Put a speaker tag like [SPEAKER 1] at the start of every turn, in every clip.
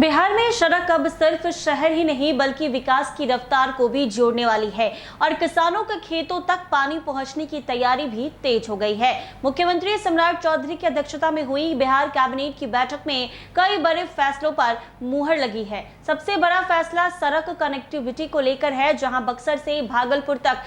[SPEAKER 1] बिहार में सड़क अब सिर्फ शहर ही नहीं बल्कि विकास की रफ्तार को भी जोड़ने वाली है और किसानों के खेतों तक पानी पहुंचने की तैयारी भी तेज हो गई है। मुख्यमंत्री सम्राट चौधरी की अध्यक्षता में हुई बिहार कैबिनेट की बैठक में कई बड़े फैसलों पर मुहर लगी है। सबसे बड़ा फैसला सड़क कनेक्टिविटी को लेकर है, जहां बक्सर से भागलपुर तक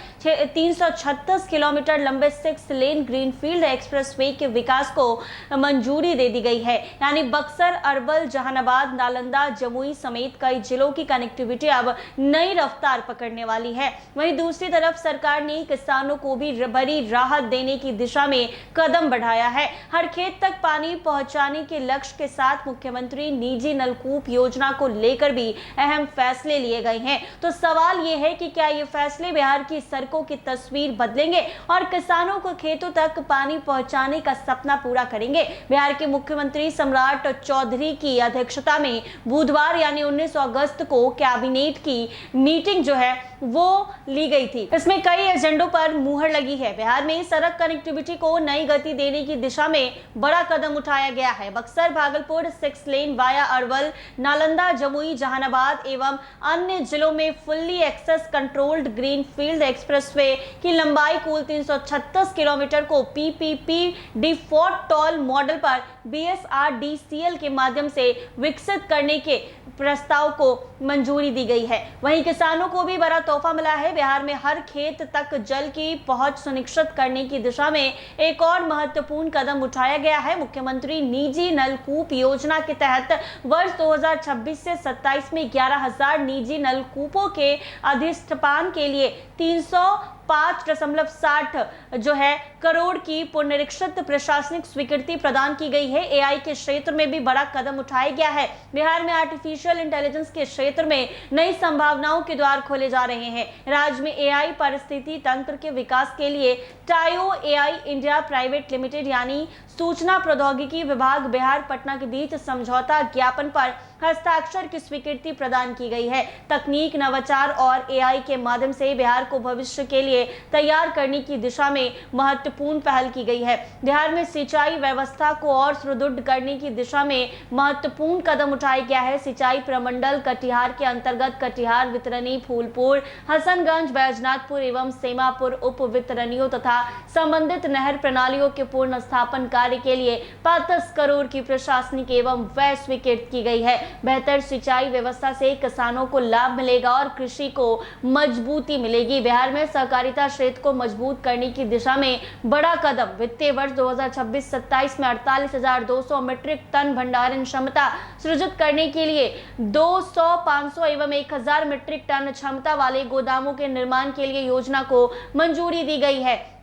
[SPEAKER 1] 336 किलोमीटर लंबे 6 लेन ग्रीनफील्ड एक्सप्रेसवे के विकास को मंजूरी दे दी गई है। यानी बक्सर, अरवल, जहानाबाद, नालंदा, जमुई समेत कई जिलों की कनेक्टिविटी अब नई रफ्तार पकड़ने वाली है। वहीं दूसरी तरफ सरकार ने किसानों को भी बड़ी राहत देने की दिशा में कदम बढ़ाया है। हर खेत तक पानी पहुंचाने के लक्ष्य के साथ मुख्यमंत्री निजी नलकूप योजना को लेकर भी अहम फैसले लिए गए हैं। तो सवाल यह है कि क्या ये फैसले बिहार की सड़कों की तस्वीर बदलेंगे और किसानों को खेतों तक पानी पहुंचाने का सपना पूरा करेंगे। बिहार के मुख्यमंत्री सम्राट चौधरी की अध्यक्षता में बुधवार यानी 19 अगस्त को कैबिनेट की मीटिंग जो है वो ली गई थी। इसमें कई एजेंडों पर मुहर लगी है। बिहार में सड़क कनेक्टिविटी को नई गति देने की दिशा में बड़ा कदम उठाया गया है। बक्सर भागलपुर 6 लेन वाया अरवल, नालंदा, जमुई, जहानाबाद एवं अन्य जिलों में fully access controlled greenfield expressway की लंबाई कुल 336 किलोमीटर को पीपीपी डिफॉल्ट टोल मॉडल पर बीएसआरडीसीएल के माध्यम से विकसित करने के प्रस्ताव को मंजूरी दी गई है। वहीं किसानों को भी बड़ा तोहफा मिला है। बिहार में हर खेत तक जल की पहुंच सुनिश्चित करने की दिशा में एक और महत्वपूर्ण कदम उठाया गया है। मुख्यमंत्री निजी नलकूप योजना के तहत वर्ष 2026 से 27 में 11,000 निजी नलकूपों के अधिष्ठापन के लिए 305.60 जो है करोड़ की पुनरीक्षित प्रशासनिक स्वीकृति प्रदान की गई है। एआई के क्षेत्र में भी बड़ा कदम उठाया गया है। बिहार में आर्टिफिशियल इंटेलिजेंस के क्षेत्र में नई संभावनाओं के द्वार खोले जा रहे हैं। राज्य में एआई पारिस्थितिकी तंत्र के विकास के लिए टायो एआई इंडिया प्राइवेट लिमिटेड यानी सूचना प्रौद्योगिकी विभाग बिहार पटना के बीच समझौता ज्ञापन पर हस्ताक्षर की स्वीकृति प्रदान की गई है। तकनीक, नवाचार और एआई के माध्यम से बिहार को भविष्य के लिए तैयार करने की दिशा में महत्वपूर्ण पहल की गई है। बिहार में सिंचाई व्यवस्था को और सुदृढ़ करने की दिशा में महत्वपूर्ण कदम उठाया गया है। सिंचाई प्रमंडल कटिहार के अंतर्गत कटिहार, वितरणी, फूलपुर, हसनगंज, बैजनाथपुर एवं सेमापुर उप वितरणियों तथा संबंधित नहर प्रणालियों के पूर्ण स्थापन कार्य के लिए 35 करोड़ की प्रशासनिक एवं व्यय स्वीकृत की गई है। बेहतर सिंचाई व्यवस्था से किसानों को लाभ मिलेगा और कृषि को मजबूती मिलेगी। बिहार में सहकारिता क्षेत्र को मजबूत करने की दिशा में बड़ा कदम। वित्तीय वर्ष 2026-27 में 48,200 मीट्रिक टन भंडारण क्षमता सृजित करने के लिए 200, 500 एवं 1,000 मीट्रिक टन क्षमता वाले गोदामों के निर्माण के लिए योजना को मंजूरी दी गई है।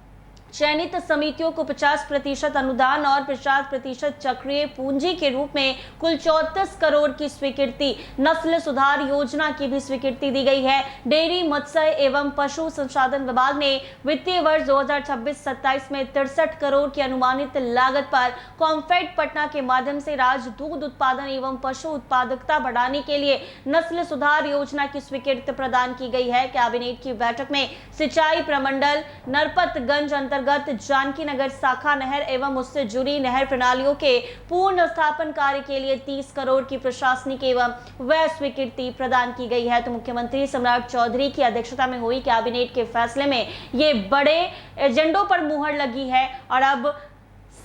[SPEAKER 1] चयनित समितियों को 50% अनुदान और 50% चक्रीय पूंजी के रूप में कुल 34 करोड़ की स्वीकृति। नस्ल सुधार योजना की भी स्वीकृति दी गई है। डेयरी, मत्स्य एवं पशु संसाधन विभाग ने वित्तीय वर्ष 2026-27 में 63 करोड़ की अनुमानित लागत पर कॉम्फेड पटना के माध्यम से राज्य दूध उत्पादन एवं पशु उत्पादकता बढ़ाने के लिए नस्ल सुधार योजना की स्वीकृति प्रदान की गई है। कैबिनेट की बैठक में सिंचाई प्रमंडल नरपतगंज अंतर्गत जानकी नगर शाखा नहर एवं उससे जुड़ी नहर प्रणालियों के पूर्ण स्थापन कार्य के लिए 30 करोड़ की प्रशासनिक एवं व्यय स्वीकृति प्रदान की गई है। तो मुख्यमंत्री सम्राट चौधरी की अध्यक्षता में हुई कैबिनेट के फैसले में ये बड़े एजेंडों पर मुहर लगी है और अब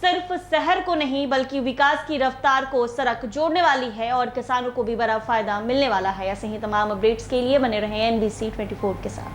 [SPEAKER 1] सिर्फ शहर को नहीं बल्कि विकास की रफ्तार को सड़क जोड़ने वाली है और किसानों को भी बड़ा फायदा मिलने वाला है। ऐसे ही तमाम अपडेट्स के लिए बने रहें NBC 24 के साथ।